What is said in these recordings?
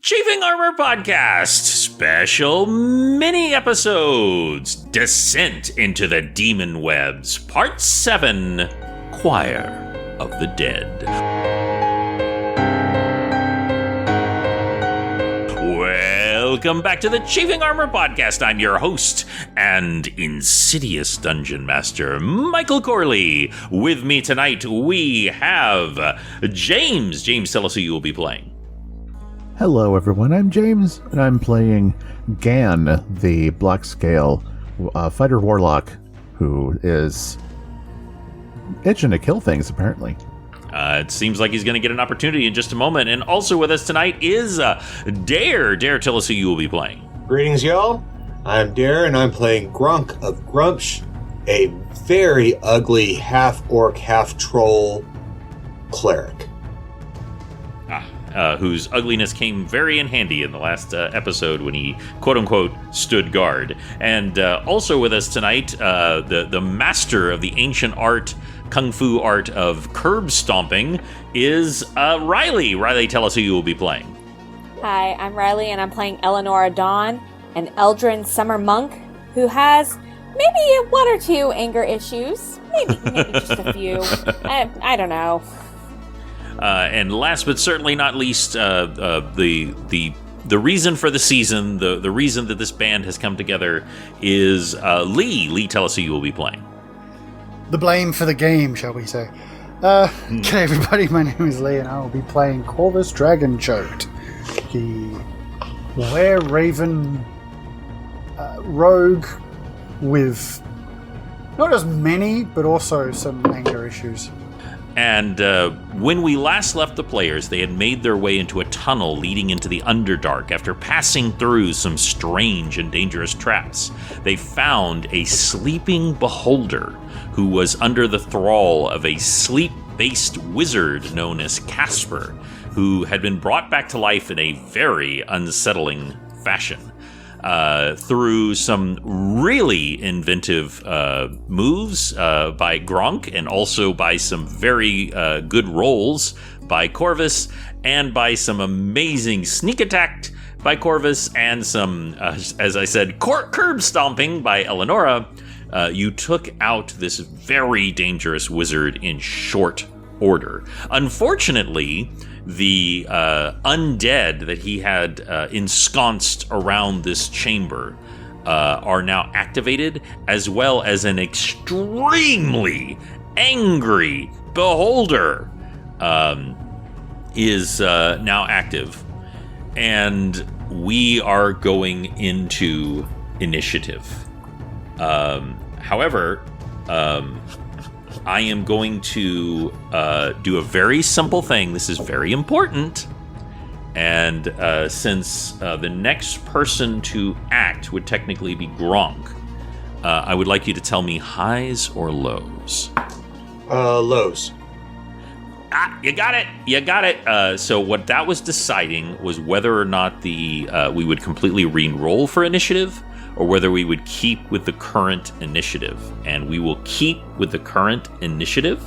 Chiefing Armor Podcast, special mini episodes, Descent into the Demon Webs, Part 7, Choir of the Dead. Welcome back to the Chiefing Armor Podcast. I'm your host and insidious dungeon master, Michael Corley. With me tonight, we have James. James, tell us who you will be playing. Hello everyone, I'm James, and I'm playing Gan, the Black Scale fighter warlock, who is itching to kill things, apparently. It seems like he's going to get an opportunity in just a moment. And also with us tonight is Dare. Dare, tell us who you will be playing. Greetings, y'all. I'm Dare, and I'm playing Gronk of Grumpsh, a very ugly half-orc, half-troll cleric. Whose ugliness came very in handy in the last episode when he, quote-unquote, stood guard. And also with us tonight, the master of the ancient art, kung fu art of curb stomping, is Riley. Riley, tell us who you will be playing. Hi, I'm Riley, and I'm playing Elenora Dawn, an Eldrin summer monk who has maybe one or two anger issues. Maybe just a few. I don't know. And last but certainly not least, the reason for the season, the reason that this band has come together is Lee. Lee, tell us who you will be playing. The blame for the game, shall we say. G'day everybody, my name is Lee, and I will be playing Corvus Dragonchoked, the were-raven rogue with not as many, but also some anger issues. And when we last left the players, they had made their way into a tunnel leading into the Underdark. After passing through some strange and dangerous traps, they found a sleeping beholder who was under the thrall of a sleep-based wizard known as Casper, who had been brought back to life in a very unsettling fashion. Through some really inventive moves by Gronk, and also by some very good rolls by Corvus, and by some amazing sneak attack by Corvus, and some, as I said, curb stomping by Elenora, you took out this very dangerous wizard in short order. Unfortunately, the undead that he had ensconced around this chamber are now activated, as well as an extremely angry beholder is now active. And we are going into initiative. However, I am going to do a very simple thing. This is very important. And since the next person to act would technically be Gronk, I would like you to tell me highs or lows. Lows. You got it. You got it. So what that was deciding was whether or not we would completely re-roll for initiative, or whether we would keep with the current initiative. And we will keep with the current initiative,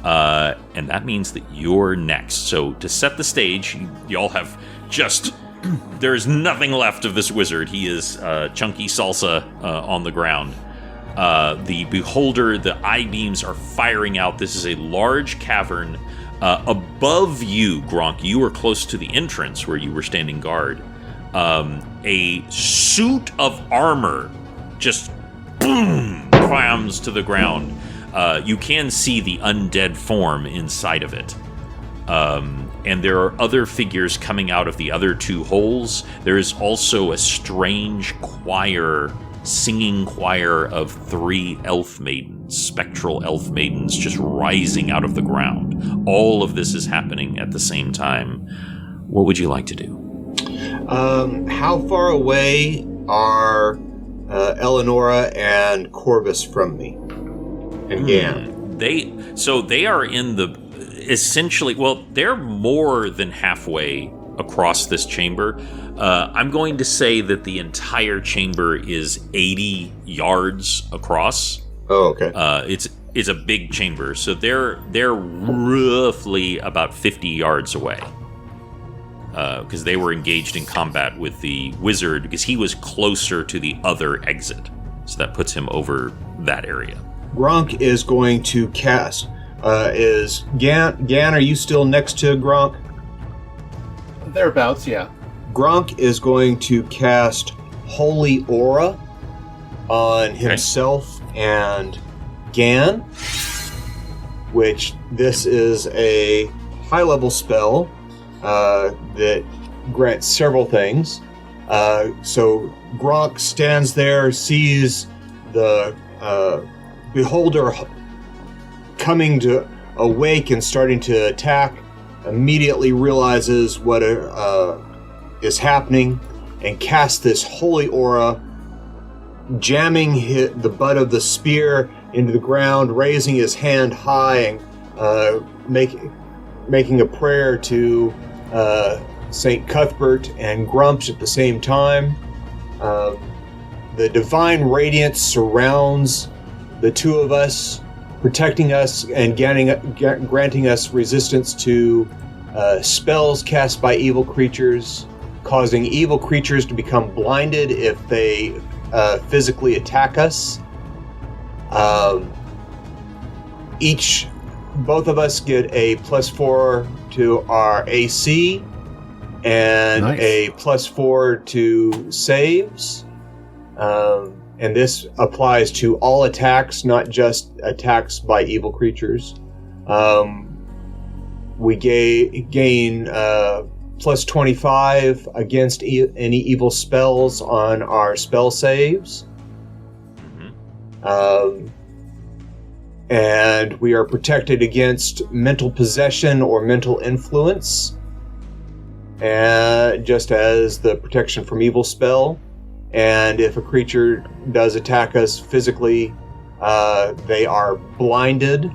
and that means that you're next. So to set the stage, y'all have just... there's nothing left of this wizard. He is chunky salsa on the ground. The beholder, the eye beams are firing out. This is a large cavern. Above you, Gronk, you are close to the entrance where you were standing guard. A suit of armor just boom clams to the ground. You can see the undead form inside of it. And there are other figures coming out of the other two holes. There is also a strange singing choir of 3 elf maidens, spectral elf maidens, just rising out of the ground. All of this is happening at the same time. What would you like to do? How far away are Elenora and Corvus from me? And Gan? They are in the... essentially... Well, they're more than halfway across this chamber. I'm going to say that the entire chamber is 80 yards across. Oh, okay. It's a big chamber, so they're roughly about 50 yards away. because they were engaged in combat with the wizard because he was closer to the other exit. So that puts him over that area. Gronk is going to cast. Is Gan, are you still next to Gronk? Thereabouts, yeah. Gronk is going to cast Holy Aura on himself and Gan, which this is a high-level spell that grants several things. So Gronk stands there, sees the beholder coming to awake and starting to attack, immediately realizes what is happening, and casts this holy aura, jamming the butt of the spear into the ground, raising his hand high, and making a prayer to St. Cuthbert and Grumps at the same time. The divine radiance surrounds the two of us, protecting us and granting us resistance to spells cast by evil creatures, causing evil creatures to become blinded if they physically attack us. Both of us get a +4 to our AC and Nice. a +4 to saves. And this applies to all attacks, not just attacks by evil creatures. We gain +25 against any evil spells on our spell saves. And we are protected against mental possession or mental influence, just as the protection from evil spell. And if a creature does attack us physically, they are blinded,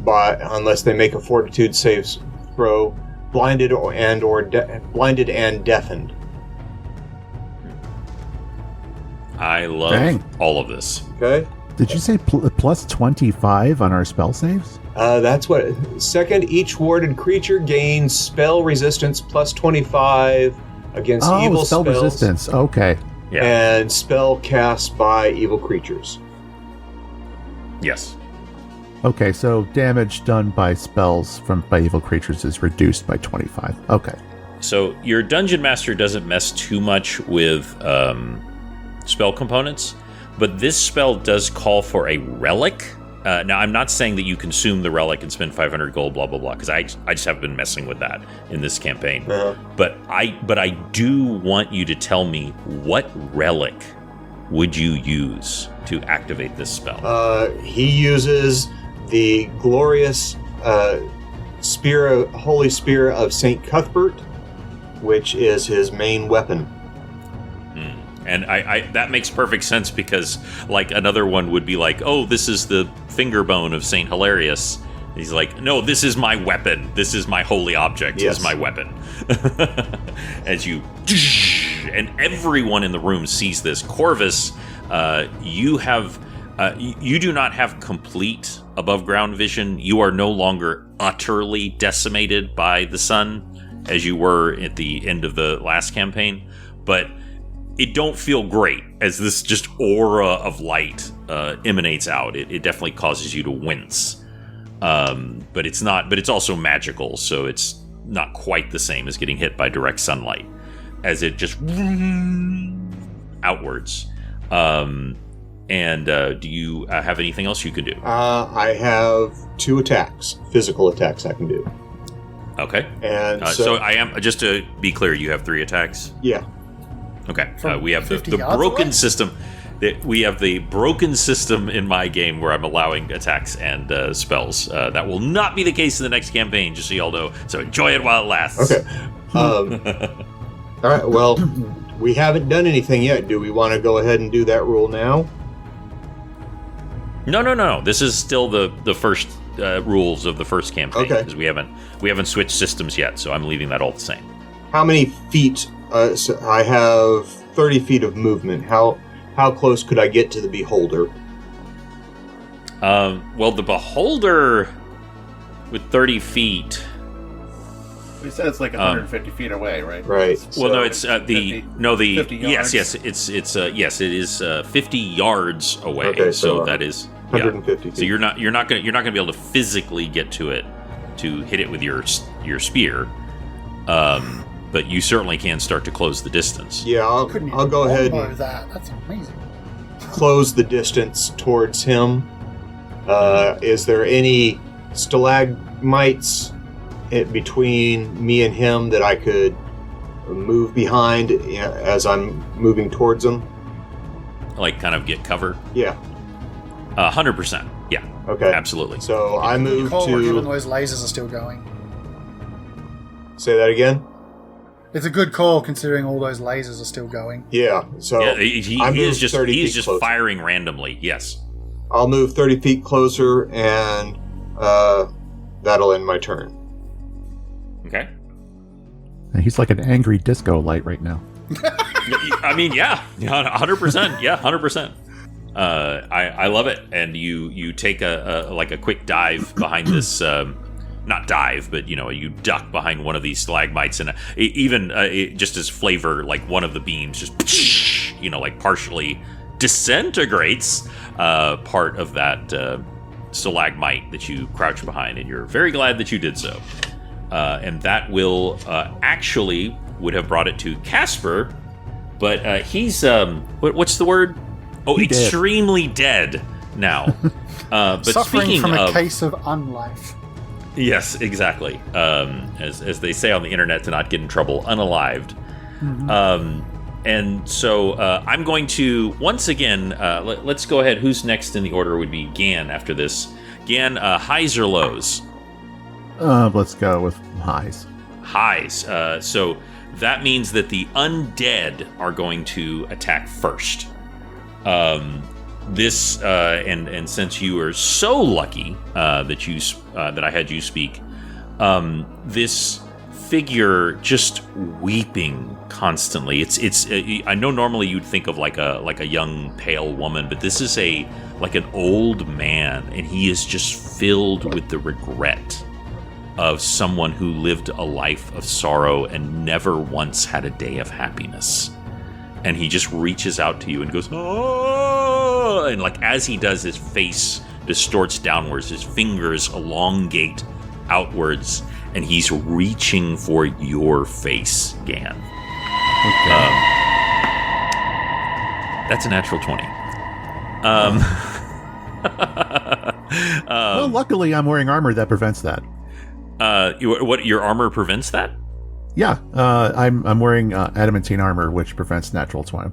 unless they make a fortitude save throw, blinded blinded and deafened. I love Dang. all of this. Okay. Did you say plus 25 on our spell saves? That's what. Second, each warded creature gains spell resistance +25 against evil spell spells resistance. Okay. Yeah. and spell cast by evil creatures. Yes. Okay, so damage done by spells by evil creatures is reduced by 25. Okay. So your dungeon master doesn't mess too much with spell components, but this spell does call for a relic. Now, I'm not saying that you consume the relic and spend 500 gold, blah, blah, blah, because I just haven't been messing with that in this campaign. Uh-huh. But I do want you to tell me, what relic would you use to activate this spell? He uses the glorious Holy Spear of St. Cuthbert, which is his main weapon. And I that makes perfect sense, because like another one would be like, oh, this is the finger bone of Saint Hilarious. He's like, no, this is my weapon. This is my holy object. Yes. This is my weapon. As you, and everyone in the room sees this. Corvus, you do not have complete above ground vision. You are no longer utterly decimated by the sun as you were at the end of the last campaign, but it don't feel great as this just aura of light emanates out. It definitely causes you to wince. But it's not. But it's also magical, so it's not quite the same as getting hit by direct sunlight, as it just outwards. And do you have anything else you can do? I have 2 attacks, physical attacks I can do. Okay. And so I am, just to be clear, you have 3 attacks. Yeah. Okay, From we have the 50 yards broken away? system. We have the broken system in my game where I'm allowing attacks and spells. That will not be the case in the next campaign, just so y'all know. So enjoy it while it lasts. Okay. All right. Well, we haven't done anything yet. Do we want to go ahead and do that rule now? No. This is still the first rules of the first campaign, Okay. because we haven't switched systems yet. So I'm leaving that all the same. How many feet? So I have 30 feet of movement. How close could I get to the beholder? Well, the beholder with 30 feet. We said it's like 150 feet away, right? Right. Well, no, it's 50 yards? yes, it is 50 yards away. Okay, so that is 150 So feet. you're not gonna be able to physically get to it to hit it with your spear, but you certainly can start to close the distance. Yeah, I'll go ahead and That's amazing. close the distance towards him. Is there any stalagmites between me and him that I could move behind as I'm moving towards him? Like kind of get cover. Yeah. 100%. Yeah. Okay. Absolutely. So I move Even to. those lasers are still going. Say that again? It's a good call considering all those lasers are still going. Yeah. So Yeah, he I is moved just 30 he is feet just closer. firing randomly. Yes. I'll move 30 feet closer, and that'll end my turn. Okay. He's like an angry disco light right now. I mean, yeah, 100%. Yeah, 100%. I love it. And you take a quick dive behind this. Not dive, but you duck behind one of these stalagmites, and even just as flavor, like one of the beams just like partially disintegrates part of that stalagmite that you crouch behind, and you're very glad that you did so. And that will actually would have brought it to Casper, but he's what's the word? Oh, extremely dead now. But Suffering speaking from a of, case of unlife. yes, exactly. As they say on the internet to not get in trouble, unalived. Mm-hmm. And so I'm going to once again. Let's go ahead. Who's next in the order would be Gan after this. Gan, highs or lows? Let's go with highs. Highs. So that means that the undead are going to attack first. This and since you are so lucky that I had you speak, this figure just weeping constantly. It's I know normally you'd think of like a young pale woman, but this is like an old man, and he is just filled with the regret of someone who lived a life of sorrow and never once had a day of happiness. And he just reaches out to you and goes, oh! And like as he does, his face distorts downwards, his fingers elongate outwards, and he's reaching for your face, Gan. Okay. That's a natural 20. Well, luckily I'm wearing armor that prevents that. What your armor prevents that? Yeah, I'm wearing adamantine armor, which prevents natural 20.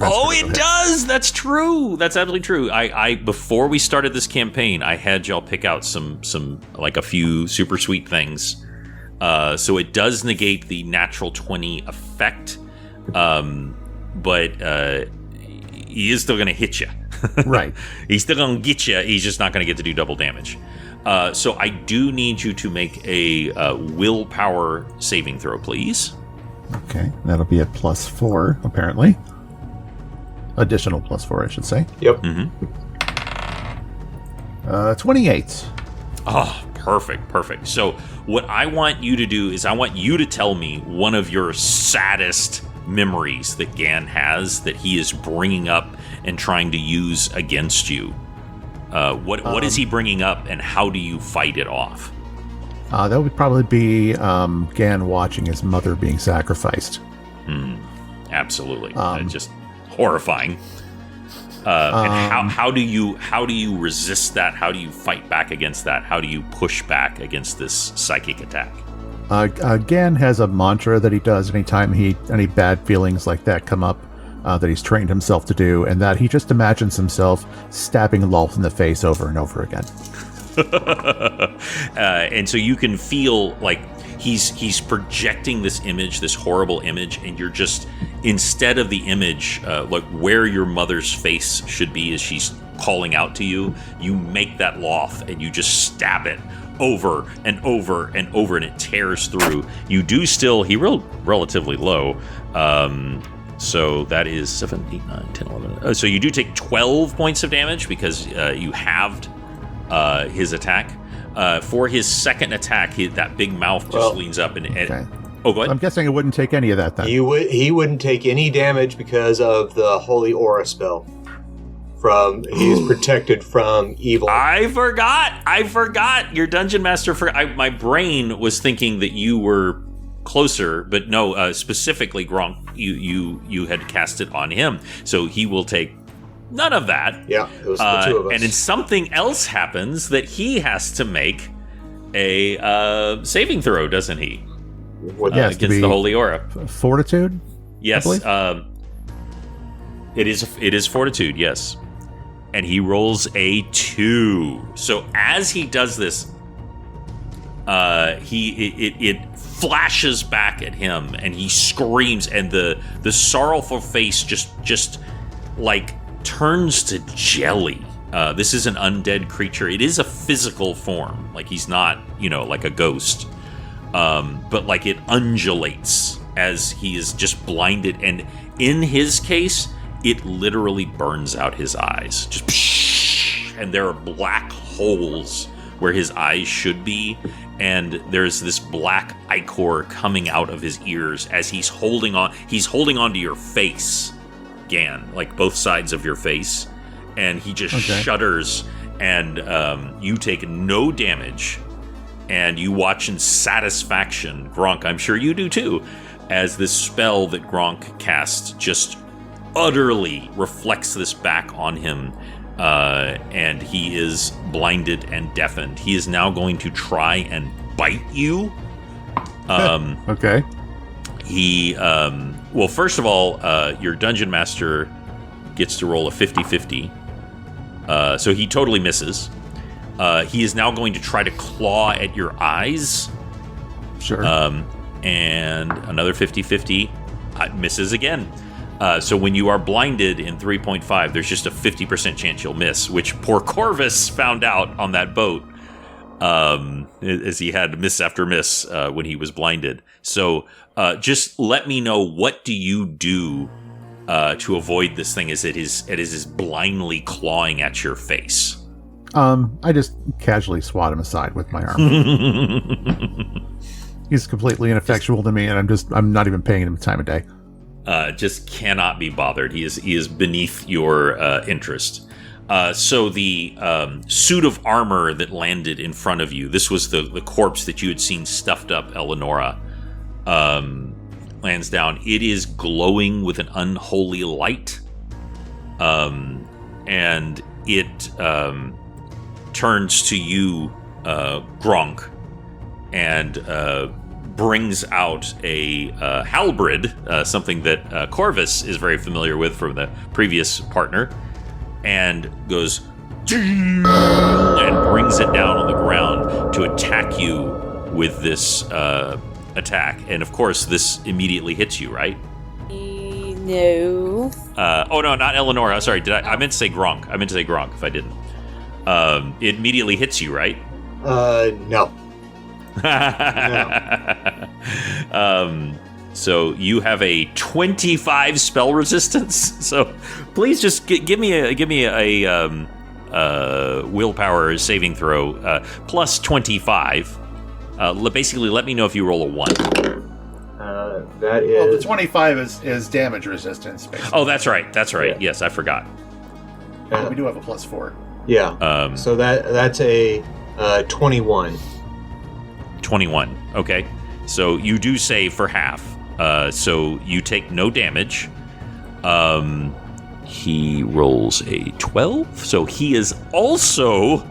Oh, it does! That's true. That's absolutely true. I before we started this campaign, I had y'all pick out some like a few super sweet things. So it does negate the natural 20 effect, but he is still going to hit you. Right. He's still going to get you. He's just not going to get to do double damage. So I do need you to make a willpower saving throw, please. Okay, that'll be a +4, apparently. Additional +4, I should say. Yep. 28. Oh, perfect. So what I want you to do is I want you to tell me one of your saddest memories that Gan has that he is bringing up and trying to use against you. What is he bringing up, and how do you fight it off? That would probably be Gan watching his mother being sacrificed. Absolutely, just horrifying. And how do you resist that? How do you fight back against that? How do you push back against this psychic attack? Gan has a mantra that he does anytime any bad feelings like that come up. That he's trained himself to do, and that he just imagines himself stabbing Lolth in the face over and over again. And so you can feel like he's projecting this image, this horrible image, and you're just, instead of the image, like where your mother's face should be as she's calling out to you, you make that Lolth and you just stab it over and over and over, and it tears through. You do still, he rolled relatively low, so that is 7, 8, 9, 10, 11. So you do take 12 points of damage because you halved his attack. For his second attack, that big mouth just leans up and... Okay. Oh, go ahead. I'm guessing it wouldn't take any of that then. He wouldn't take any damage because of the Holy Aura spell. He's protected from evil. I forgot. Your dungeon master. My brain was thinking that you were closer, but no. Specifically, Gronk, you had cast it on him, so he will take none of that. Yeah, it was the two of us. And then something else happens that he has to make a saving throw, doesn't he? Yes, against the Holy Aura. Fortitude? Yes. It is Fortitude, yes. And he rolls a 2. So as he does this, it flashes back at him, and he screams, and the sorrowful face just like turns to jelly. This is an undead creature. It is a physical form, like he's not, like a ghost, but like it undulates as he is just blinded, and in his case, it literally burns out his eyes. Just, and there are black holes where his eyes should be, and there's this black ichor coming out of his ears as he's holding on to your face, Gan, like both sides of your face, and he just shudders, and you take no damage, and you watch in satisfaction, Gronk, I'm sure you do too, as this spell that Gronk casts just utterly reflects this back on him, and he is blinded and deafened. He is now going to try and bite you. Okay. He, well, first of all, your dungeon master gets to roll a 50-50. So he totally misses. He is now going to try to claw at your eyes. Sure. And another 50-50 misses again. So when you are blinded in 3.5, there's just a 50% chance you'll miss, which poor Corvus found out on that boat, as he had miss after miss when he was blinded. So just let me know, what do you do to avoid this thing as it is blindly clawing at your face? I just casually swat him aside with my arm. He's completely ineffectual to me, and I'm not even paying him time of day. Just cannot be bothered. He is beneath your interest. So the suit of armor that landed in front of you, this was the corpse that you had seen stuffed up Elenora, lands down. It is glowing with an unholy light, and it turns to you, Gronk, and brings out a halberd, something that Corvus is very familiar with from the previous partner, and goes and brings it down on the ground to attack you with this attack. And of course, this immediately hits you, right? No. Oh no, not Elenora. Sorry, I meant to say Gronk. If I didn't. It immediately hits you, right? No. So you have a 25 spell resistance. So please just give me a willpower saving throw plus 25. Basically, let me know if you roll a 1. That is. Well, the 25 is damage resistance. Basically. Oh, that's right. Yeah. Yes, I forgot. We do have a +4. Yeah. So that's a 21. 21. Okay. So you do save for half. So you take no damage. He rolls a 12. So he is also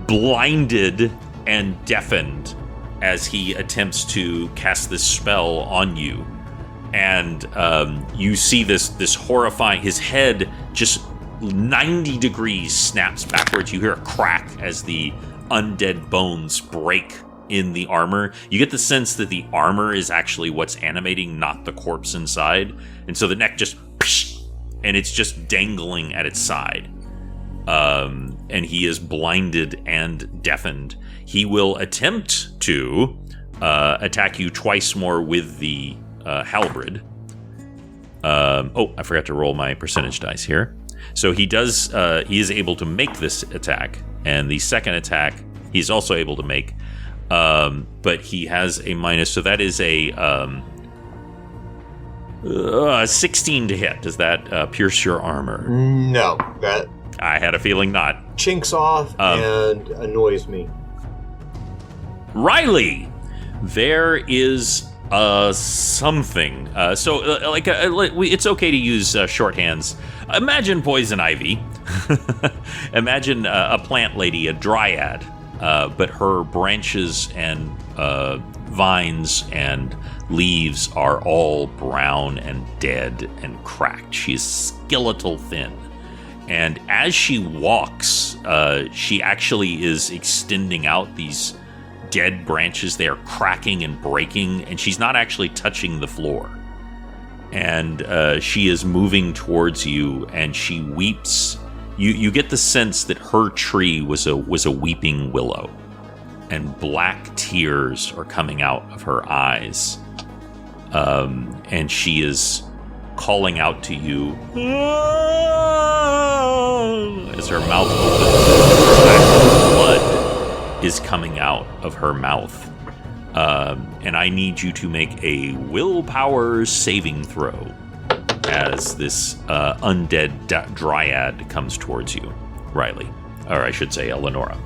blinded and deafened as he attempts to cast this spell on you. And you see this horrifying, his head just 90 degrees snaps backwards. You hear a crack as the undead bones break in the armor. You get the sense that the armor is actually what's animating, not the corpse inside. And so the neck just, and it's just dangling at its side. And he is blinded and deafened. He will attempt to attack you twice more with the halberd. I forgot to roll my percentage dice here. So he is able to make this attack, and the second attack he's also able to make. But he has a minus, so that is a 16 to hit. Does that pierce your armor? No, that I had a feeling not. chinks off and annoys me. Riley, there is something. It's okay to use shorthands. Imagine poison ivy. Imagine a plant lady, a dryad, but her branches and vines and leaves are all brown and dead and cracked. She's skeletal thin. And as she walks, she actually is extending out these dead branches. They are cracking and breaking, and she's not actually touching the floor. And she is moving towards you, and she weeps. You get the sense that her tree was a weeping willow, and black tears are coming out of her eyes. And she is calling out to you as her mouth opens. Blood is coming out of her mouth. And I need you to make a willpower saving throw as this undead dryad comes towards you, Riley. Or I should say, Elenora.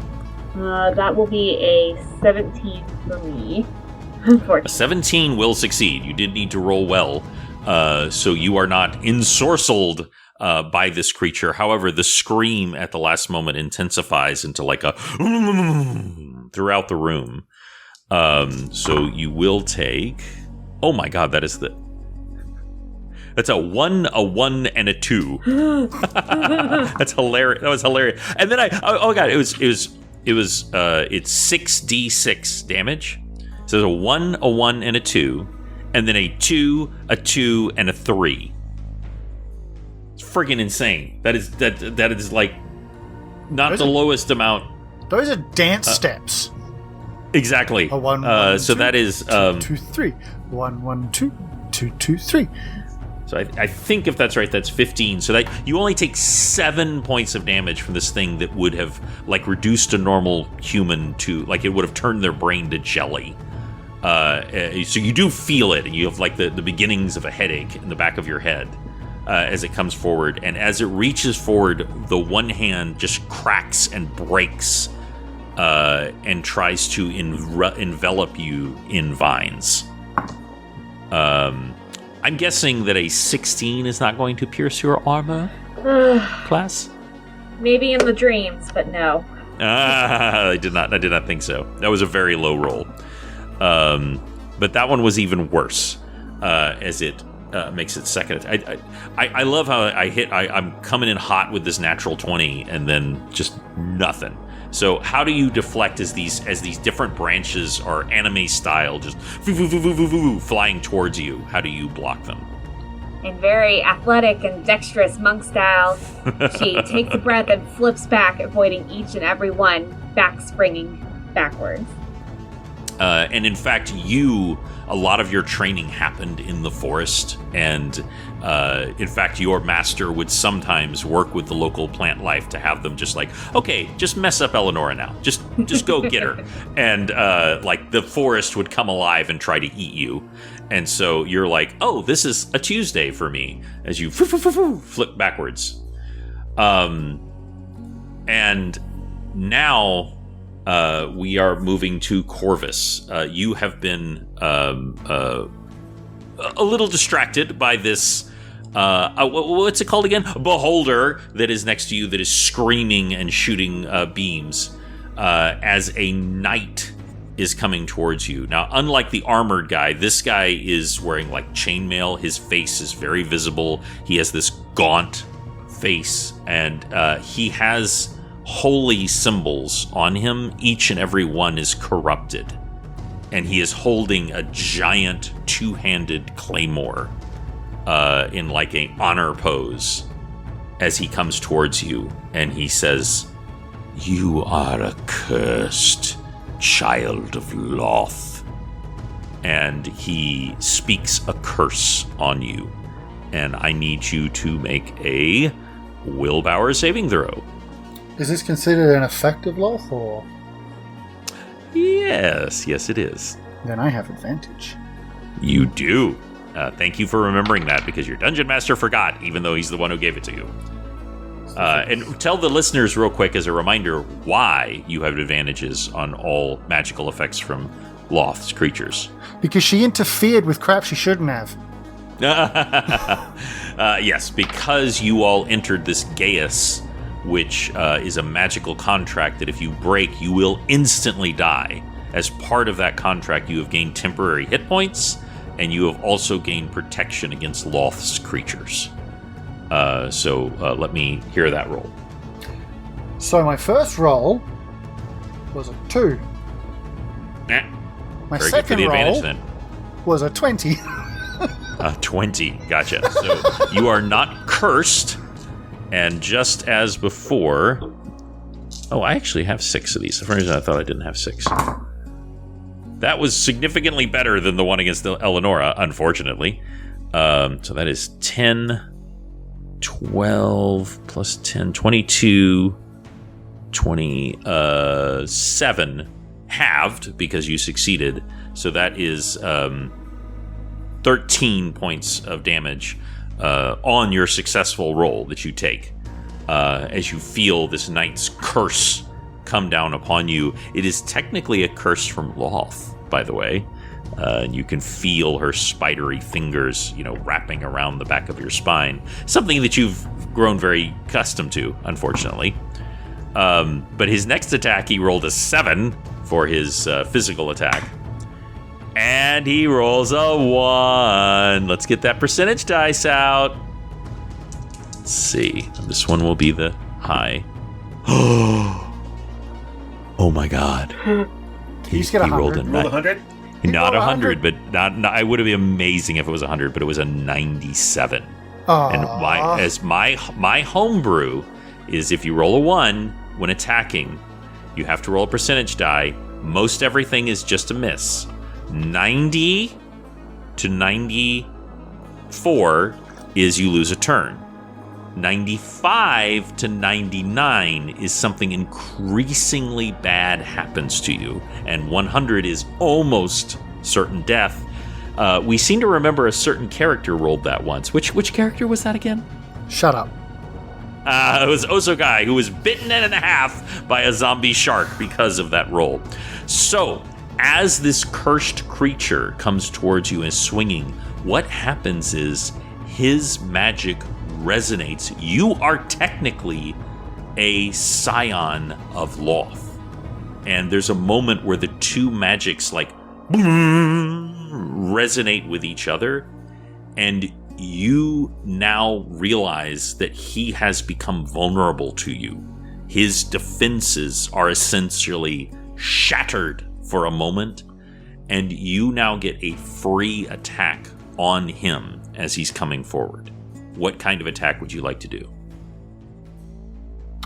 That will be a 17 for me. Unfortunately. A 17 will succeed. You did need to roll well, so you are not ensorcelled by this creature. However, the scream at the last moment intensifies into like a throughout the room. So you will take. Oh my God, that's a 1, and a 2. That's hilarious. That was hilarious. And then it's 6d6 damage. So there's a 1, and a 2, and then a 2, and a 3. It's freaking insane. That is like not Those the lowest amount. Those are dance steps. Exactly. A 1, so 2, that is 2, 3. 1, 1, 2, 2, 2, 3. So I think if that's right, that's 15. So that you only take 7 points of damage from this thing that would have like reduced a normal human to like it would have turned their brain to jelly. So you do feel it, and you have like the beginnings of a headache in the back of your head as it comes forward. And as it reaches forward, the one hand just cracks and breaks and tries to envelop you in vines. I'm guessing that a 16 is not going to pierce your armor, class? Maybe in the dreams, but no. I did not think so. That was a very low roll. But that one was even worse, as it makes it second. I love how I'm coming in hot with this natural 20 and then just nothing. So how do you deflect as these different branches are anime style, just flying towards you? How do you block them? In very athletic and dexterous monk style, she takes a breath and flips back, avoiding each and every one, springing backwards. And in fact, a lot of your training happened in the forest, and in fact, your master would sometimes work with the local plant life to have them just like, okay, just mess up Elenora now, just go get her, and like the forest would come alive and try to eat you, and so you're like, oh, this is a Tuesday for me, as you flip backwards, and now. We are moving to Corvus. You have been a little distracted by this. What's it called again? A beholder that is next to you that is screaming and shooting beams as a knight is coming towards you. Now, unlike the armored guy, this guy is wearing like chainmail. His face is very visible. He has this gaunt face, and he has holy symbols on him. Each and every one is corrupted, and he is holding a giant two-handed claymore in like a honor pose as he comes towards you, and he says, "You are a cursed child of Loth," and he speaks a curse on you, and I need you to make a willpower saving throw. Is this considered an effective loss, or? Yes, it is. Then I have advantage. You do. Thank you for remembering that, because your dungeon master forgot, even though he's the one who gave it to you. And tell the listeners real quick as a reminder why you have advantages on all magical effects from Loth's creatures. Because she interfered with crap she shouldn't have. Yes, because you all entered this Gaius, which is a magical contract that if you break, you will instantly die. As part of that contract, you have gained temporary hit points, and you have also gained protection against Loth's creatures. So let me hear that roll. So my first roll was a 2. My Very good for second the advantage roll then. was a 20. 20. Gotcha. So you are not cursed. And just as before... Oh, I actually have 6 of these. For some reason, I thought I didn't have 6. That was significantly better than the one against Elenora, unfortunately. So that is 10, 12, plus 10, 22, 27, halved because you succeeded. So that is 13 points of damage on your successful roll that you take. As you feel this knight's curse come down upon you. It is technically a curse from Loth, by the way. And you can feel her spidery fingers, wrapping around the back of your spine. Something that you've grown very accustomed to, unfortunately. But his next attack, he rolled a 7 for his physical attack. And he rolls a 1. Let's get that percentage dice out. Let's see. This one will be the high. Oh my god. He's got 100. rolled a Roll 100? Not 100, but not. It would have been amazing if it was 100, but it was a 97. And my homebrew is if you roll a 1 when attacking, you have to roll a percentage die. Most everything is just a miss. 90 to 94 is you lose a turn. 95 to 99 is something increasingly bad happens to you, and 100 is almost certain death. We seem to remember a certain character rolled that once. Which character was that again? Shut up. It was Osogai, who was bitten in half by a zombie shark because of that roll. So, as this cursed creature comes towards you and is swinging, what happens is his magic resonates. You are technically a scion of Loth. And there's a moment where the two magics resonate with each other, and you now realize that he has become vulnerable to you. His defenses are essentially shattered for a moment, and you now get a free attack on him as he's coming forward. What kind of attack would you like to do?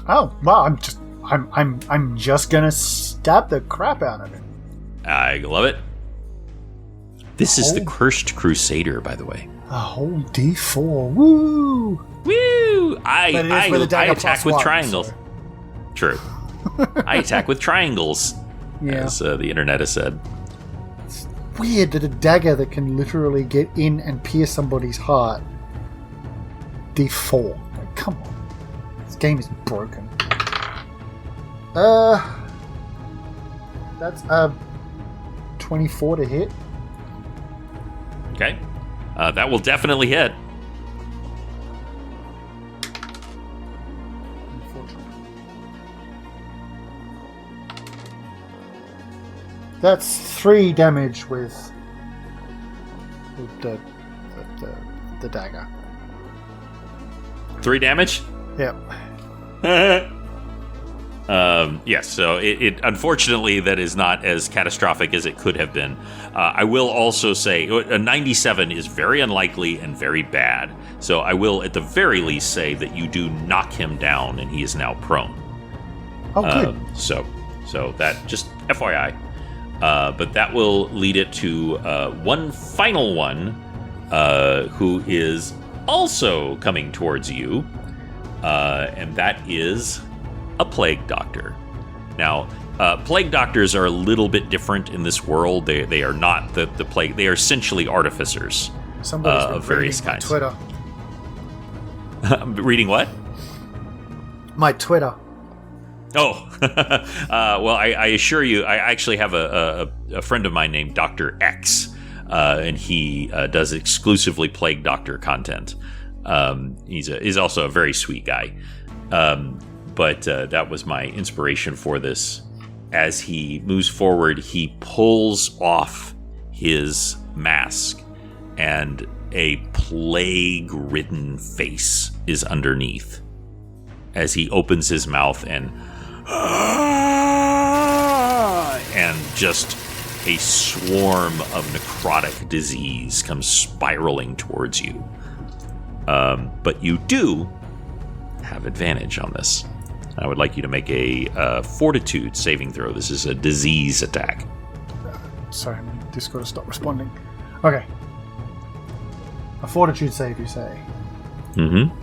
Oh, well, I'm just gonna stab the crap out of him. I love it. This is the Cursed Crusader, by the way. A whole D4. Woo! Woo! I attack with 1, triangles. so. True. I attack with triangles, as the internet has said. It's weird that a dagger that can literally get in and pierce somebody's heart. D4. Like, come on. This game is broken. That's 24 to hit. Okay. That will definitely hit. That's 3 damage with the dagger. 3 damage? Yep. Yes, so it unfortunately that is not as catastrophic as it could have been. I will also say a 97 is very unlikely and very bad. So I will at the very least say that you do knock him down and he is now prone. Oh, good. So that just FYI. But that will lead it to one final one who is also coming towards you, and that is a plague doctor. Now, Plague doctors are a little bit different in this world. They are not the plague. They are essentially artificers of various kinds. Twitter. Reading what? My Twitter. Oh, well, I assure you, I actually have a friend of mine named Dr. X, and he does exclusively Plague Doctor content. He's also a very sweet guy. But that was my inspiration for this. As he moves forward, he pulls off his mask, and a plague-ridden face is underneath. As he opens his mouth and just a swarm of necrotic disease comes spiraling towards you. But you do have advantage on this. I would like you to make a fortitude saving throw. This is a disease attack. Sorry, my Discord stopped responding. Okay. A fortitude save, you say? Mm-hmm.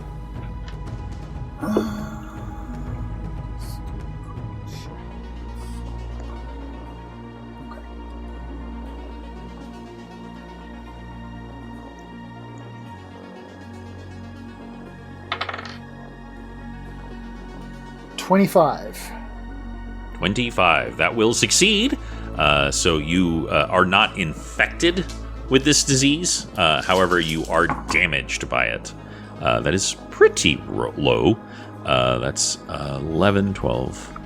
25. 25. That will succeed. So you are not infected with this disease. However, you are damaged by it. That is pretty low. That's 11, 12,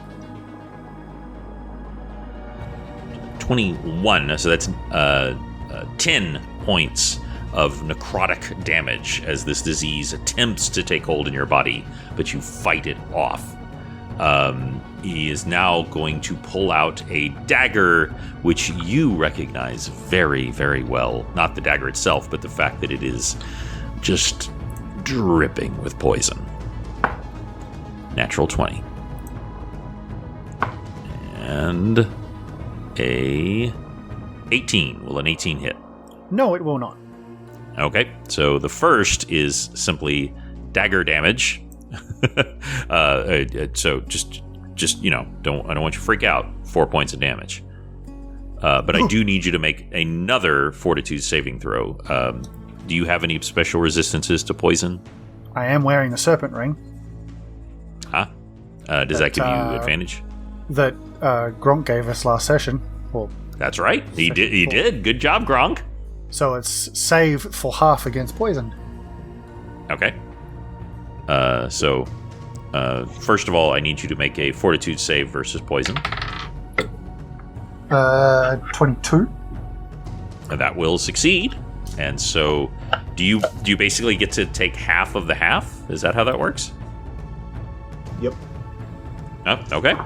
21. So that's 10 points of necrotic damage as this disease attempts to take hold in your body, but you fight it off. He is now going to pull out a dagger, which you recognize very, very well. Not the dagger itself, but the fact that it is just dripping with poison. Natural 20. And a 18. Will an 18 hit? No, it will not. Okay, so the first is simply dagger damage. So just I don't want you to freak out. 4 points of damage. But I do need you to make another fortitude saving throw. Do you have any special resistances to poison? I am wearing the serpent ring. Huh? Does that give you advantage? That Gronk gave us last session. Well, that's right. He did. Good job, Gronk. So it's save for half against poison. Okay. So first of all, I need you to make a fortitude save versus poison. 22. That will succeed. And so, do you basically get to take half of the half? Is that how that works? Yep. Oh, okay.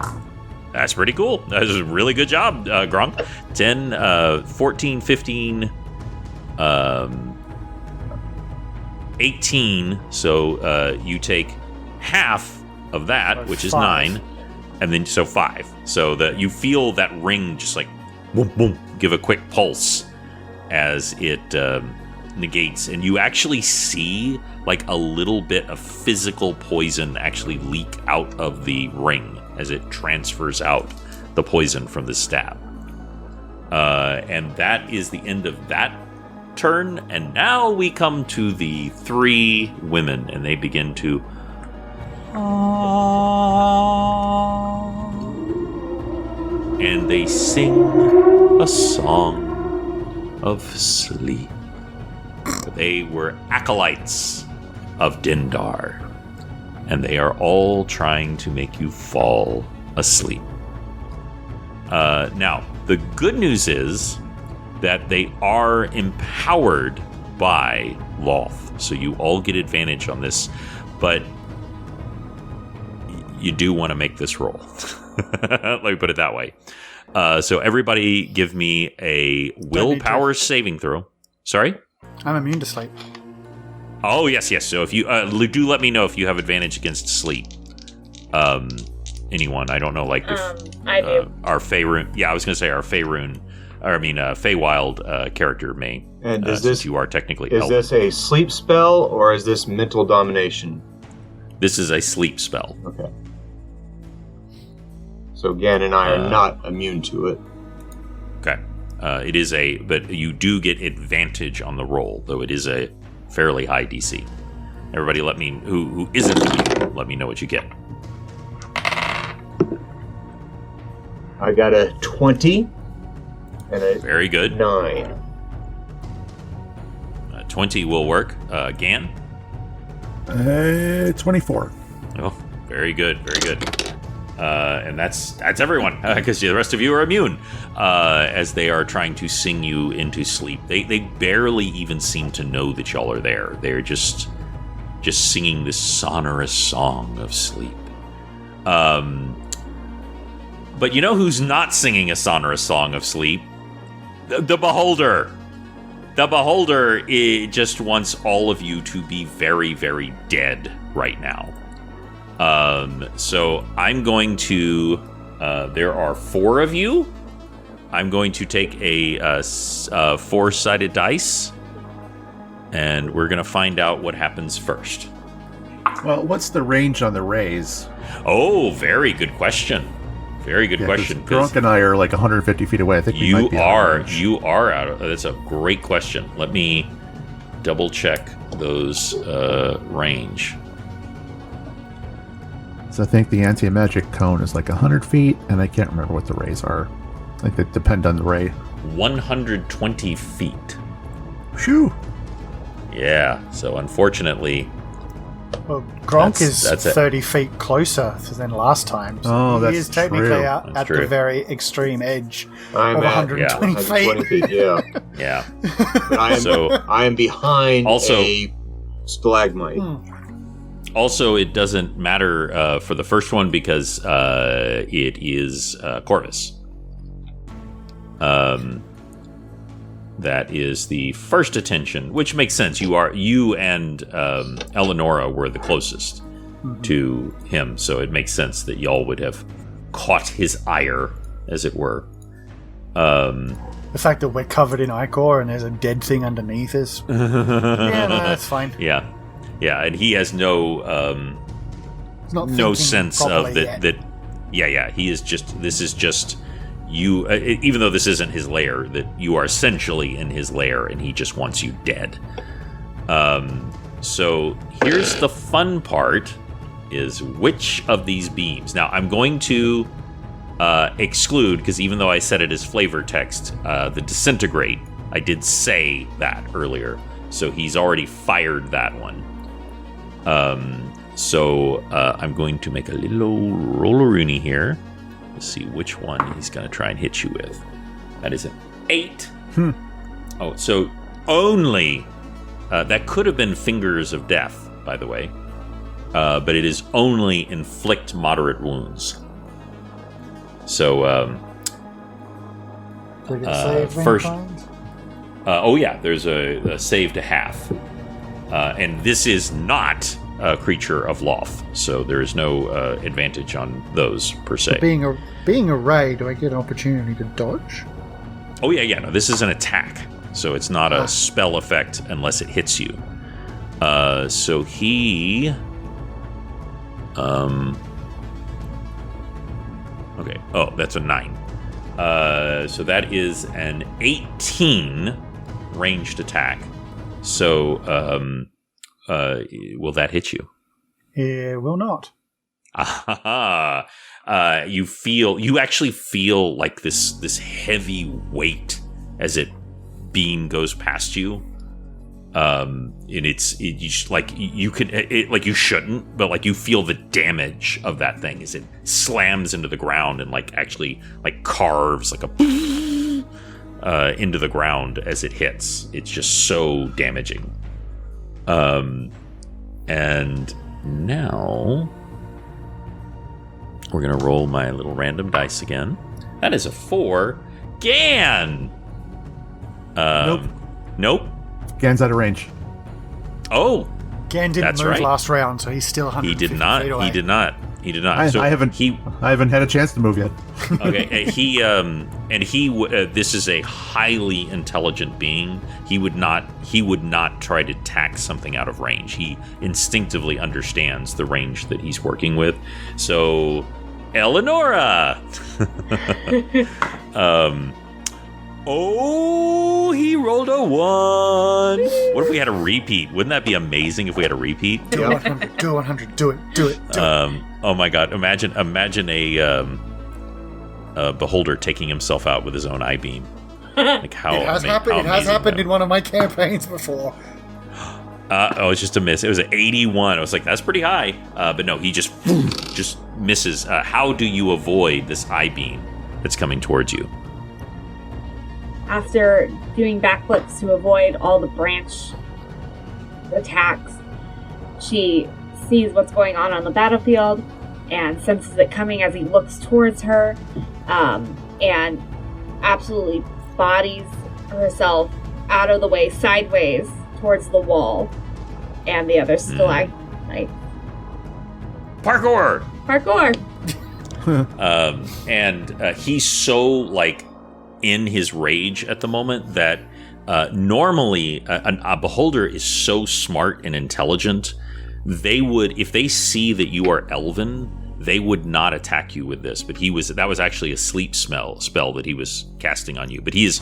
That's pretty cool. That was a really good job, Gronk. 10, 14, 15, 18. So you take half of that, which is 5. 9, and then so 5. So that you feel that ring just like boom, boom, give a quick pulse as it negates, and you actually see like a little bit of physical poison actually leak out of the ring as it transfers out the poison from the stab. And that is the end of that turn. And now we come to the 3 women, and they begin to and they sing a song of sleep. They were acolytes of Dindar, and they are all trying to make you fall asleep. Now, the good news is that they are empowered by Loth, so you all get advantage on this, but you do want to make this roll. Let me put it that way. So everybody give me a willpower saving throw. Sorry? I'm immune to sleep. Oh, yes. So if you do let me know if you have advantage against sleep. Anyone, I don't know, like if I do. Our Faerun, I was going to say our Faerun, Feywild character may. And is since you are technically is this a sleep spell or is this mental domination? This is a sleep spell. Okay. So Gan and I are not immune to it. Okay. It is but you do get advantage on the roll, though it is a fairly high DC. Everybody, who isn't immune, let me know what you get. I got a 20 and a Very good. 9. 20 will work. Gan? 24. Oh, very good, very good. And that's everyone, because the rest of you are immune as they are trying to sing you into sleep. They barely even seem to know that y'all are there. They're just singing this sonorous song of sleep. But you know who's not singing a sonorous song of sleep? The Beholder. The Beholder just wants all of you to be very, very dead right now. So I'm going to... there are 4 of you. I'm going to take a 4-sided dice. And we're going to find out what happens first. Well, what's the range on the rays? Oh, very good question. Very good question. Gronk and I are like 150 feet away. I think we might be out of range. You are out of... That's a great question. Let me double check those range. So I think the anti-magic cone is like 100 feet, and I can't remember what the rays are. Like they depend on the ray. 120 feet. Phew. Yeah. So unfortunately... Well, Gronk is that's it. 30 feet closer than last time. So that's he is technically true. out at true. the very extreme edge I'm of at 120 feet. 120 feet, yeah. Yeah. But I am behind Also- a stalagmite. Also, it doesn't matter for the first one because it is Corvus. That is the first attention, which makes sense. You and Elenora were the closest to him, so it makes sense that y'all would have caught his ire, as it were. The fact that we're covered in ichor and there's a dead thing underneath is... yeah, no, that's fine. Yeah, and he has no sense of that. Yeah. He is just. This is just you. Even though this isn't his lair, that you are essentially in his lair, and he just wants you dead. So here's the fun part: is which of these beams? Now I'm going to exclude, because even though I said it as flavor text, the disintegrate. I did say that earlier, so he's already fired that one. So I'm going to make a little roll-a-rooney here. Let's see which one he's going to try and hit you with. That is an 8. Oh, so only... that could have been Fingers of Death, by the way. But it is only inflict moderate wounds. So, Do we get a save first... times? Oh yeah, there's a save to half. And this is not a creature of Loth, so there is no advantage on those per se. Being a ray, do I get an opportunity to dodge? Oh yeah, no, this is an attack, so it's not a spell effect unless it hits you. So he... Okay, oh, that's a 9. So that is an 18 ranged attack. So, will that hit you? It will not. You actually feel like this heavy weight as it beam goes past you. And you shouldn't, but like you feel the damage of that thing as it slams into the ground and actually carves like a into the ground as it hits. It's just so damaging. And now we're gonna roll my little random dice again. That is a 4. Gan. Nope. Gan's out of range. Oh, Gan didn't that's move right. last round, so he's still 150 He did not. feet away. He did not. I haven't had a chance to move yet. Okay. This is a highly intelligent being. He would not try to tack something out of range. He instinctively understands the range that he's working with. So Elenora. Oh, he rolled a 1. What if we had a repeat? Wouldn't that be amazing if we had a repeat? Do 100. Do 100. Do it. Do it. Do it. Oh my God! Imagine a beholder taking himself out with his own eye beam. Like how It has happened. It has happened in one of my campaigns before. It's just a miss. It was an 81. I was like, that's pretty high. But no, he just misses. How do you avoid this eye beam that's coming towards you? After doing backflips to avoid all the branch attacks, she sees what's going on the battlefield and senses it coming as he looks towards her, and absolutely bodies herself out of the way, sideways towards the wall and the other stalagmite. Parkour! And he's so in his rage at the moment that normally a beholder is so smart and intelligent. They would, if they see that you are elven, they would not attack you with this. But that was actually a sleep spell that he was casting on you. But he's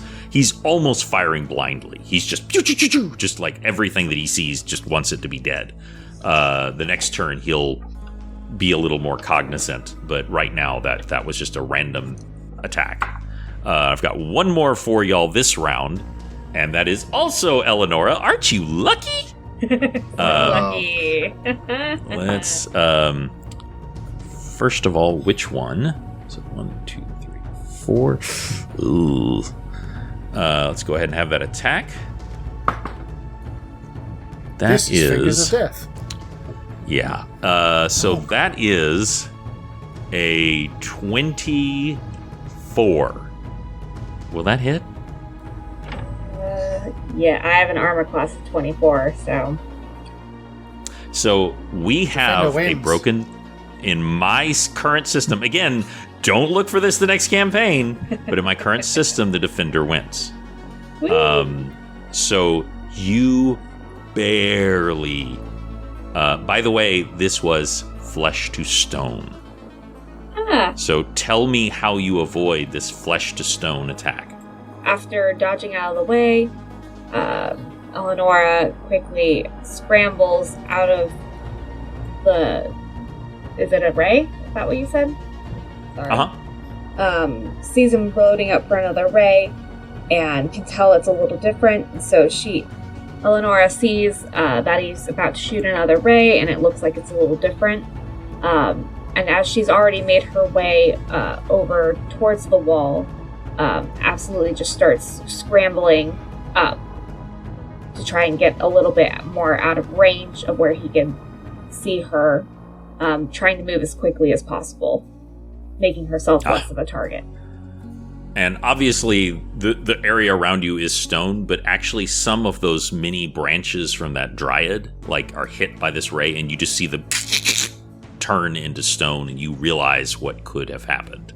almost firing blindly. He's just like everything that he sees just wants it to be dead. The next turn he'll be a little more cognizant, but right now that was just a random attack. I've got one more for y'all this round, and that is also Elenora. Aren't you lucky? lucky. Let's first of all, which one? So 1, 2, 3, 4. Ooh. Let's go ahead and have that attack. This is Fingers of Death. Yeah. So that is a 24. Will that hit? Yeah, I have an armor class of 24, so... So we have a broken... In my current system, again, don't look for this the next campaign, but in my current system, the defender wins. So you barely... by the way, this was flesh to stone. So tell me how you avoid this flesh to stone attack. After dodging out of the way, Elenora quickly scrambles out of the... Is it a ray? Is that what you said? Sorry. Sees him loading up for another ray and can tell it's a little different. So Elenora sees that he's about to shoot another ray and it looks like it's a little different. And as she's already made her way over towards the wall, absolutely just starts scrambling up to try and get a little bit more out of range of where he can see her, trying to move as quickly as possible, making herself less of a target. And obviously, the area around you is stone, but actually some of those mini branches from that dryad are hit by this ray, and you just see them turn into stone, and you realize what could have happened.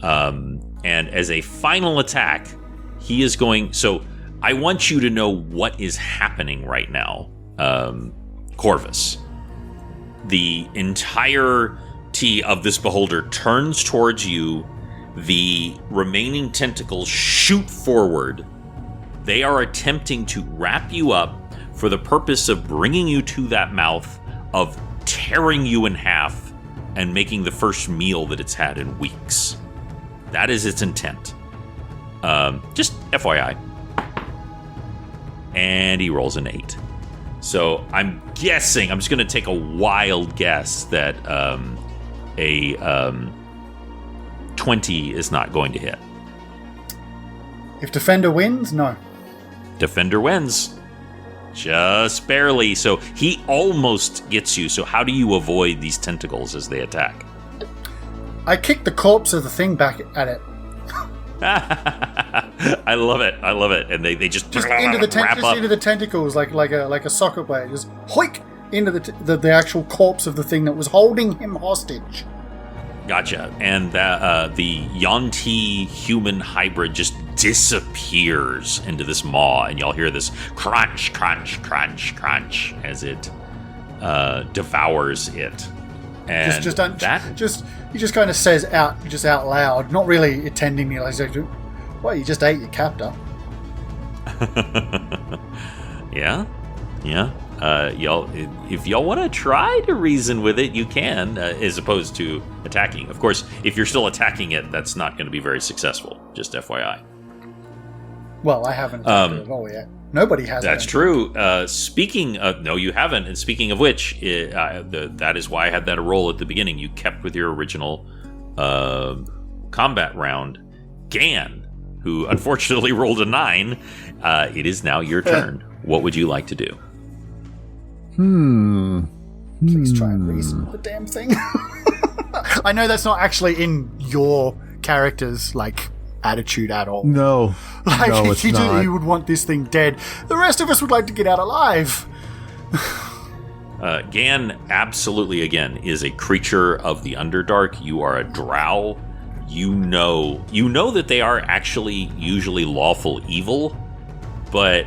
And as a final attack, he is going... So I want you to know what is happening right now, Corvus. The entirety of this beholder turns towards you. The remaining tentacles shoot forward. They are attempting to wrap you up for the purpose of bringing you to that mouth, of tearing you in half and making the first meal that it's had in weeks. That is its intent. Just FYI. And he rolls an 8. So I'm guessing, I'm just going to take a wild guess that a 20 is not going to hit. If Defender wins, no. Defender wins. Just barely. So he almost gets you. So how do you avoid these tentacles as they attack? I kick the corpse of the thing back at it. I love it. And they just into the tentacles like a soccer player. Just hoik into the actual corpse of the thing that was holding him hostage. Gotcha. And the Yonti human hybrid just disappears into this maw, and y'all hear this crunch, crunch, crunch, crunch as it devours it. And just don't, that he just kind of says out loud, not really attending me. Like, well, you just ate your captor. Yeah. Y'all, if y'all want to try to reason with it, you can, as opposed to attacking. Of course, if you're still attacking it, that's not going to be very successful. Just FYI. Well, I haven't done it at all yet. Nobody has. That's true. Speaking of, no, you haven't. And speaking of which, that is why I had that roll at the beginning. You kept with your original combat round. Gan, who unfortunately rolled a 9. It is now your turn. What would you like to do? Please try and reason the damn thing. I know that's not actually in your character's attitude at all. No, no, it's not. He would want this thing dead. The rest of us would like to get out alive. Gan absolutely, again, is a creature of the Underdark. You are a drow. You know that they are actually usually lawful evil, but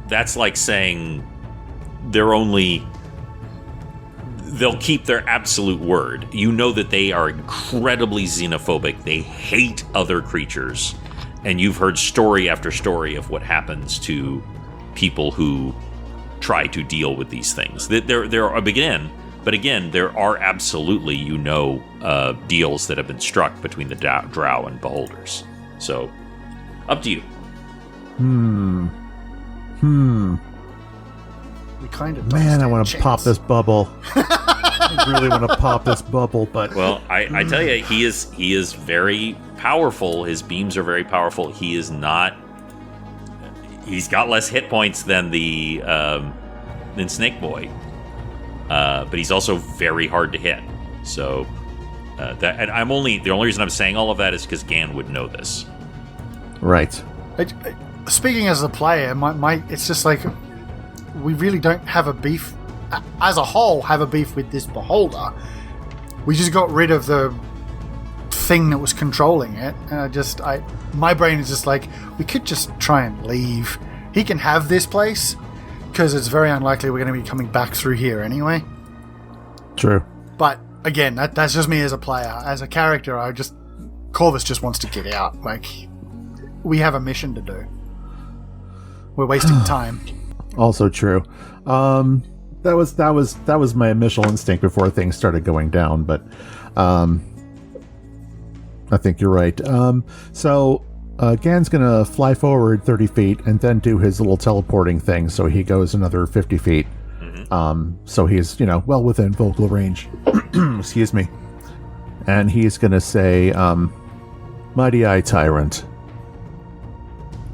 that's like saying they'll keep their absolute word. You know that they are incredibly xenophobic. They hate other creatures. And you've heard story after story of what happens to people who try to deal with these things. There are absolutely, deals that have been struck between the drow and beholders. So, up to you. We kind of I want to pop this bubble. I really want to pop this bubble, but well, I tell you, he is very powerful. His beams are very powerful. He's got less hit points than than Snake Boy, but he's also very hard to hit. So the only reason I'm saying all of that is because Gan would know this. Right. Speaking as a player, it's just we really don't have a beef, as a whole, with this beholder. We just got rid of the thing that was controlling it. And my brain is just we could just try and leave. He can have this place, because it's very unlikely we're going to be coming back through here anyway. True. But again, that's just me as a player. As a character, Corvus just wants to get out. We have a mission to do. We're wasting time. Also true. That was my initial instinct before things started going down, but I think you're right. So Gan's gonna fly forward 30 feet and then do his little teleporting thing, so he goes another 50 feet. So he's well within vocal range. Excuse me. And he's gonna say, "Mighty Eye Tyrant,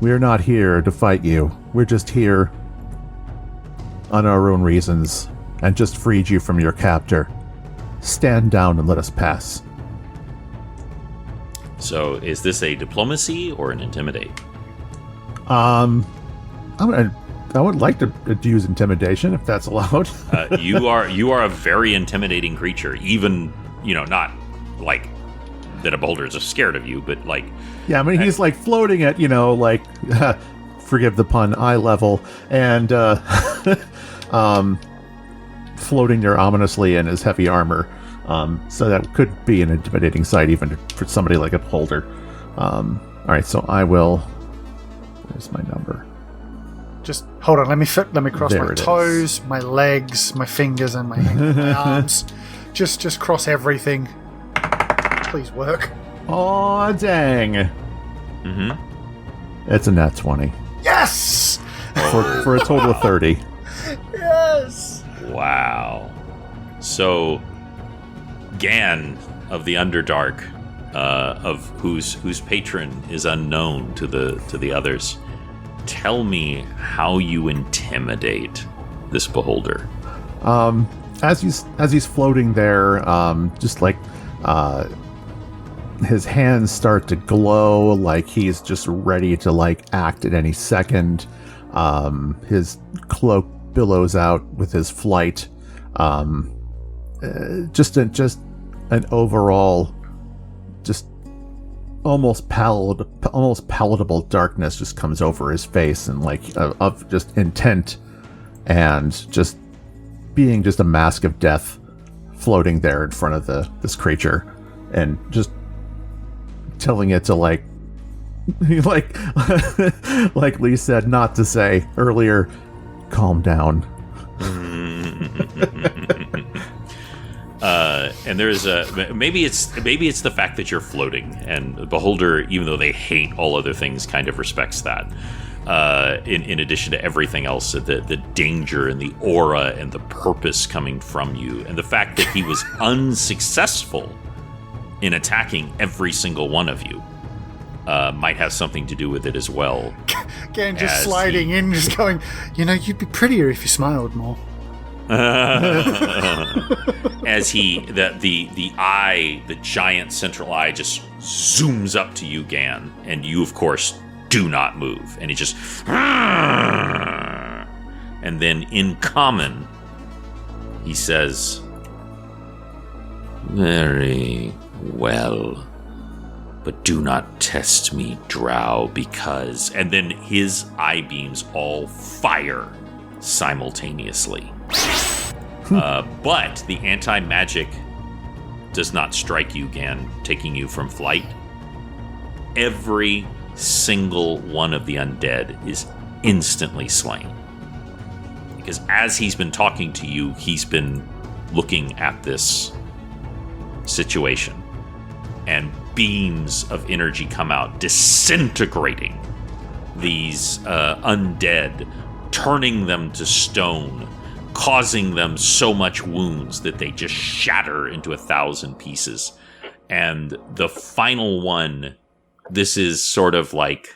we're not here to fight you. We're just here on our own reasons, and just freed you from your captor. Stand down and let us pass." So, is this a diplomacy or an intimidate? I would like to use intimidation if that's allowed. You are a very intimidating creature. Even not that a beholder is scared of you, but yeah. I mean, he's floating at forgive the pun, eye level, and floating there ominously in his heavy armor. So that could be an intimidating sight even for somebody like a beholder. All right, so I will. Where's my number? Just hold on. Let me cross There my it toes, my legs, my fingers, and my arms. Just cross everything. Please work. Oh dang! It's a nat 20. Yes. For a total of 30. Yes. Wow. So, Gan of the Underdark, of whose patron is unknown to the others, tell me how you intimidate this beholder. As he's floating there, his hands start to glow like he's just ready to act at any second. His cloak billows out with his flight. Just an overall, just almost palatable darkness just comes over his face, and of just intent and just being just a mask of death floating there in front of this creature, and just telling it to like Lee said not to say earlier, calm down. And there's maybe it's the fact that you're floating, and the Beholder, even though they hate all other things, kind of respects that. In addition to everything else, the danger and the aura and the purpose coming from you, and the fact that he was unsuccessful in attacking every single one of you, might have something to do with it as well. Again, just sliding in, just going, you'd be prettier if you smiled more. As the eye, the giant central eye, just zooms up to you, Gan, and you, of course, do not move. And he just... And then, in common, he says, very well, but do not test me, Drow, because... And then his eye beams all fire simultaneously. But the anti-magic does not strike you, Gan, taking you from flight. Every single one of the undead is instantly slain. Because as he's been talking to you, he's been looking at this situation. And beams of energy come out, disintegrating these undead, turning them to stone, causing them so much wounds that they just shatter into 1,000 pieces. And the final one, this is sort of like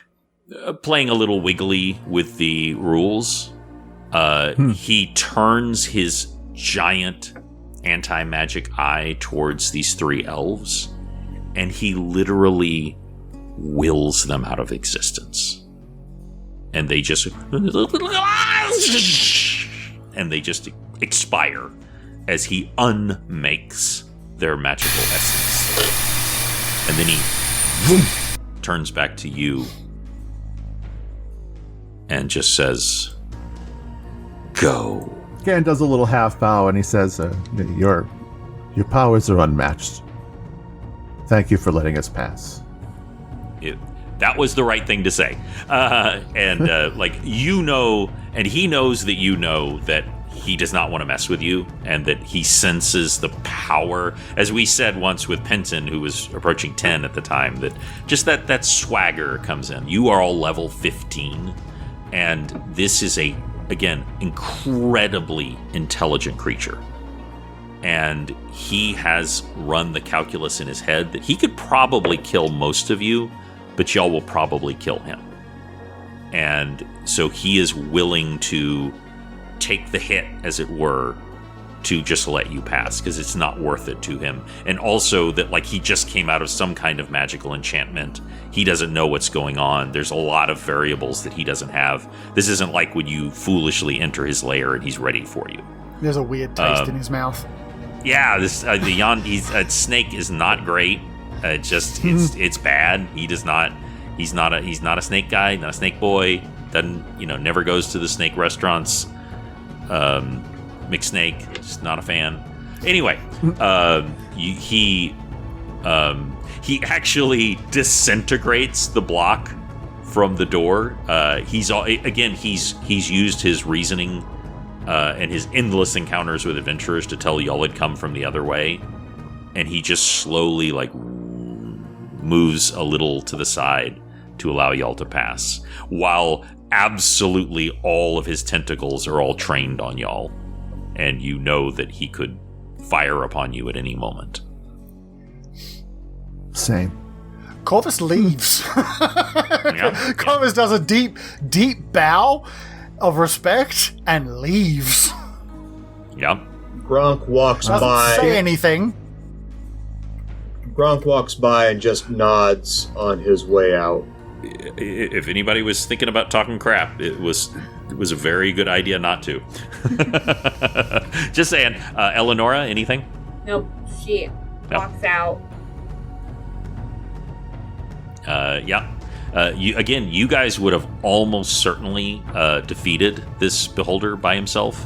playing a little wiggly with the rules. He turns his giant anti-magic eye towards these 3 elves, and he literally wills them out of existence. And they just... And they just expire as he unmakes their magical essence. And then he turns back to you and just says, go. Gan does a little half bow and he says, your powers are unmatched. Thank you for letting us pass. That was the right thing to say. And he knows that you know that he does not want to mess with you, and that he senses the power. As we said once with Penton, who was approaching 10 at the time, that just that swagger comes in. You are all level 15, and this is again, incredibly intelligent creature. And he has run the calculus in his head that he could probably kill most of you, but y'all will probably kill him. And so he is willing to take the hit, as it were, to just let you pass, because it's not worth it to him. And also that, like, he just came out of some kind of magical enchantment. He doesn't know what's going on. There's a lot of variables that he doesn't have. This isn't like when you foolishly enter his lair and he's ready for you. There's a weird taste in his mouth. Yeah, this snake is not great. It's bad. He's not a snake guy, not a snake boy. Doesn't, never goes to the snake restaurants. McSnake, just not a fan. Anyway, he actually disintegrates the block from the door. He's used his reasoning and his endless encounters with adventurers to tell y'all had come from the other way, and he just slowly moves a little to the side to allow y'all to pass, while absolutely all of his tentacles are all trained on y'all, and you know that he could fire upon you at any moment. Same. Corvus leaves. Corvus does a deep bow of respect and leaves. Yeah. Gronk walks Doesn't by. say anything. Gronk walks by and just nods on his way out. If anybody was thinking about talking crap, it was a very good idea not to. Just saying. Elenora, anything? Nope. She walks out. You guys would have almost certainly defeated this beholder by himself.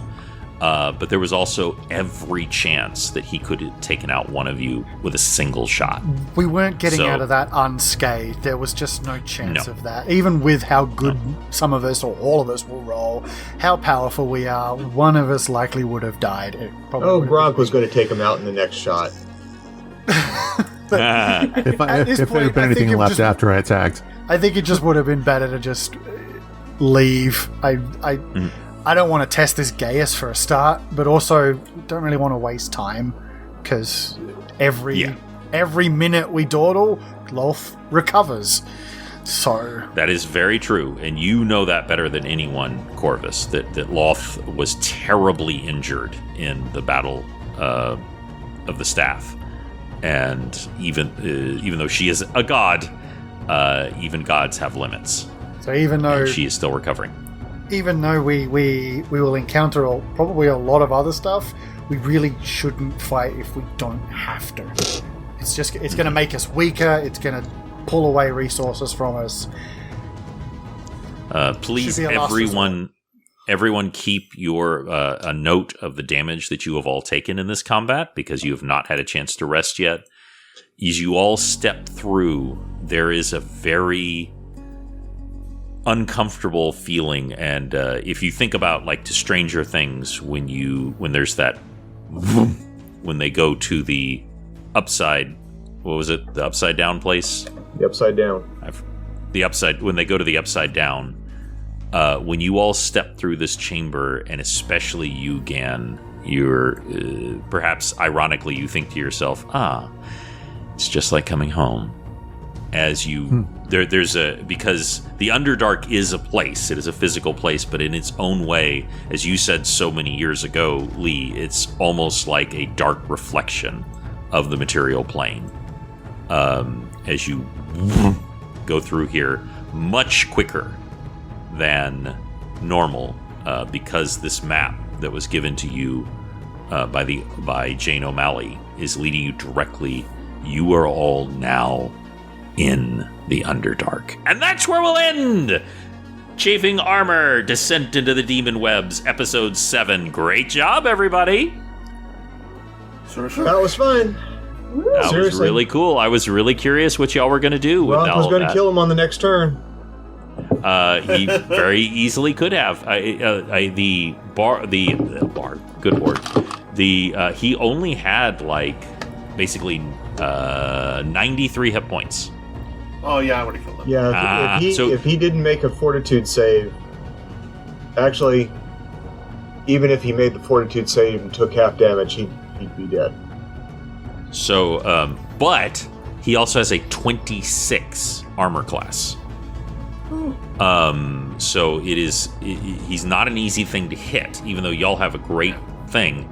But there was also every chance that he could have taken out one of you with a single shot. We weren't getting out of that unscathed. There was just no chance of that. Even with how good some of us, or all of us, will roll, how powerful we are, one of us likely would have died. Gronk was going to take him out in the next shot. If there had been anything left after I attacked. I think it just would have been better to just leave. I don't want to test this Gaius for a start, but also don't really want to waste time, because every minute we dawdle, Loth recovers. So that is very true, and you know that better than anyone, Corvus, that Loth was terribly injured in the battle of the staff, and even though she is a god, even gods have limits. So even though she is still recovering. Even though we will encounter probably a lot of other stuff, we really shouldn't fight if we don't have to. It's going to make us weaker. It's going to pull away resources from us. Please, everyone keep your a note of the damage that you have all taken in this combat, because you have not had a chance to rest yet. As you all step through, there is a very uncomfortable feeling, and if you think about, like, to Stranger Things, when there's that when they go to the upside, what was it, the upside down place, the upside down, when they go to the upside down, when you all step through this chamber, and especially you, Gan, you're perhaps ironically you think to yourself, it's just like coming home. As you because the Underdark is a place, it is a physical place, but in its own way, as you said so many years ago, Lee, it's almost like a dark reflection of the material plane. As you go through here much quicker than normal, because this map that was given to you by Jane O'Malley is leading you directly. You are all now in the Underdark. And that's where we'll end! Chafing Armor, Descent into the Demon Webs, Episode 7. Great job, everybody! That was fun. That was really cool. I was really curious what y'all were going to do with all of that. Gronk was going to kill him on the next turn. He very easily could have. The bar, good word. He only had, like, basically 93 hit points. Oh yeah, I would have killed him. Yeah, if he didn't make a fortitude save, actually, even if he made the fortitude save and took half damage, he'd be dead. So, but he also has a 26 armor class. So he's not an easy thing to hit, even though y'all have a great thing.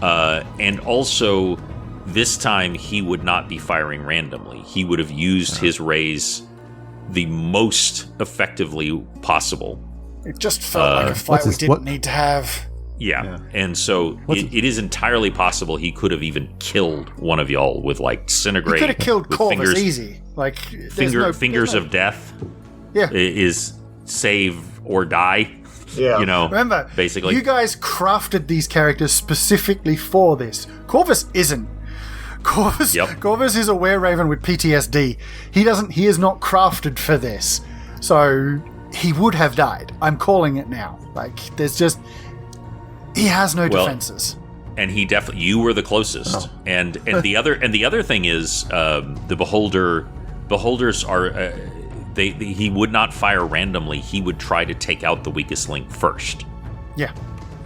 And also, this time he would not be firing randomly. He would have used his raise the most effectively possible. It just felt like a fight we didn't need to have. Yeah. And so it is entirely possible he could have even killed one of y'all with, like, disintegrate. He could have killed Corvus easy. Like, fingers of death. Yeah. Is save or die. Yeah. Remember, basically, you guys crafted these characters specifically for this. Corvus isn't. Corvus is a were-raven with PTSD. He is not crafted for this. So he would have died. I'm calling it now. Like, he has no defenses. And he definitely, you were the closest. Oh. And the other thing is, the beholders are, he would not fire randomly. He would try to take out the weakest link first. Yeah.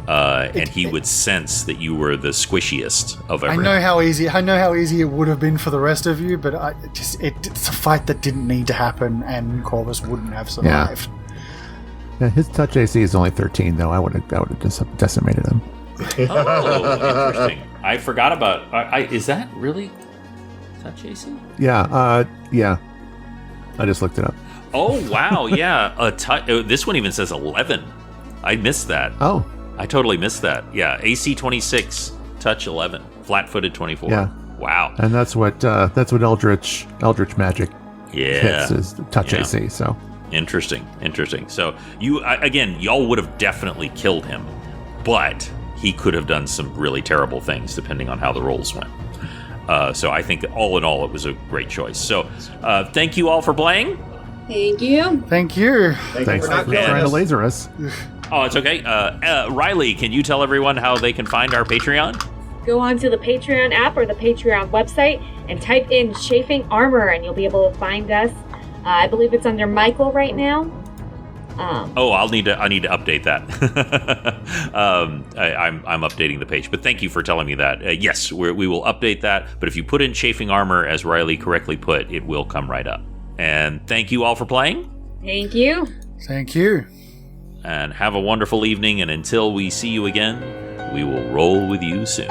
And he would sense that you were the squishiest of everyone. I know how easy it would have been for the rest of you, but it's a fight that didn't need to happen, and Corvus wouldn't have survived. Yeah, his touch AC is only 13, though. I would have just decimated him. Oh, interesting. I forgot about. Is that really touch AC? Yeah. Yeah. I just looked it up. Oh wow! Yeah. This one even says 11. I missed that. Oh. I totally missed that. Yeah, AC 26, touch 11, flat-footed 24. Yeah. Wow. And that's what Eldritch magic hits is touch AC. So interesting. So y'all would have definitely killed him, but he could have done some really terrible things depending on how the rolls went. So I think all in all, it was a great choice. So thank you all for playing. Thank you. Thank you. Thanks for trying to laser us. Oh, it's okay. Riley, can you tell everyone how they can find our Patreon? Go on to the Patreon app or the Patreon website and type in Chafing Armor and you'll be able to find us. I believe it's under Michael right now. I need to update that. I'm updating the page, but thank you for telling me that. Yes, we will update that. But if you put in Chafing Armor, as Riley correctly put, it will come right up. And thank you all for playing. Thank you. Thank you. And have a wonderful evening. And until we see you again, we will roll with you soon.